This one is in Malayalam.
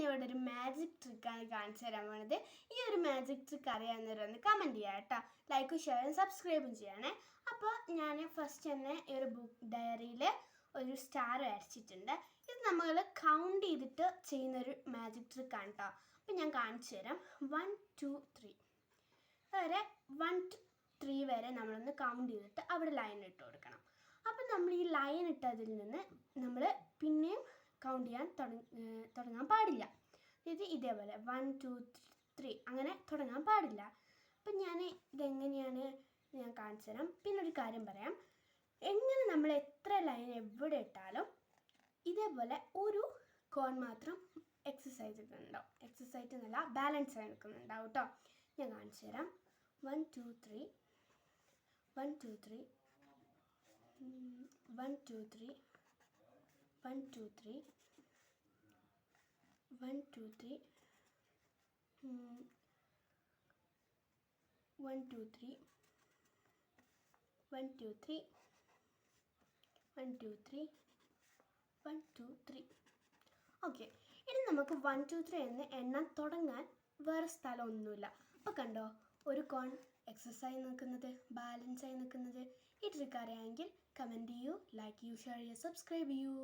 ഇവിടെ ഒരു മാജിക് ട്രിക്കാണ് കാണിച്ചു തരാൻ പോണത്. ഈ ഒരു മാജിക് ട്രിക്ക് അറിയാവുന്നവരൊന്ന് കമൻറ്റ് ചെയ്യാം കേട്ടോ. ലൈക്കും ഷെയറും സബ്സ്ക്രൈബും ചെയ്യണേ. അപ്പോൾ ഞാൻ ഫസ്റ്റ് തന്നെ ഈ ഒരു ബുക്ക് ഡയറിയിൽ ഒരു സ്റ്റാർ വരച്ചിട്ടുണ്ട്. ഇത് നമ്മൾ കൗണ്ട് ചെയ്തിട്ട് ചെയ്യുന്നൊരു മാജിക് ട്രിക്കാണ് കേട്ടോ. അപ്പോൾ ഞാൻ കാണിച്ചു തരാം. 1 2 3 വരെ 1 to 3 വരെ നമ്മളൊന്ന് കൗണ്ട് ചെയ്തിട്ട് അവിടെ ലൈൻ ഇട്ട് കൊടുക്കണം. അപ്പം നമ്മൾ ഈ ലൈൻ ഇട്ടതിൽ നിന്ന് നമ്മൾ പിന്നെയും കൗണ്ട് ചെയ്യാൻ തുടങ്ങാൻ പാടില്ല. ഇത് ഇതേപോലെ 1 2 3 അങ്ങനെ തുടങ്ങാൻ പാടില്ല. അപ്പം ഞാൻ ഇതെങ്ങനെയാണ് ഞാൻ കാണിച്ചു തരാം. പിന്നെ ഒരു കാര്യം പറയാം, എങ്ങനെ നമ്മൾ എത്ര ലൈൻ എവിടെ ഇട്ടാലും ഇതേപോലെ ഒരു കോൺ മാത്രം എക്സസൈസ് നിൽക്കുന്നുണ്ടാവും. എക്സസൈസ് എന്നല്ല, ബാലൻസ് ആയി നിൽക്കുന്നുണ്ടാവും കേട്ടോ. ഞാൻ കാണിച്ചു തരാം. 1 2 3 1 2 3 1 2 3 1 2 3 1 2 3 1 2 3 1 2 3 1 2 3 1 2 3. ഓക്കെ, ഇനി നമുക്ക് 1 2 3 എന്ന് എണ്ണാൻ തുടങ്ങാൻ വേറെ സ്ഥലമൊന്നുമില്ല. അപ്പോൾ കണ്ടോ, ഒരു കോൺ എക്സസൈസ് നിൽക്കുന്നത്, ബാലൻസ് ആയി നിൽക്കുന്നത്. ഈ ട്രിക്ക് അറിയാമെങ്കിൽ കമൻറ്റ് ചെയ്യൂ, ലൈക്ക് ചെയ്യൂ, ഷെയർ ചെയ്യൂ, സബ്സ്ക്രൈബ് ചെയ്യൂ.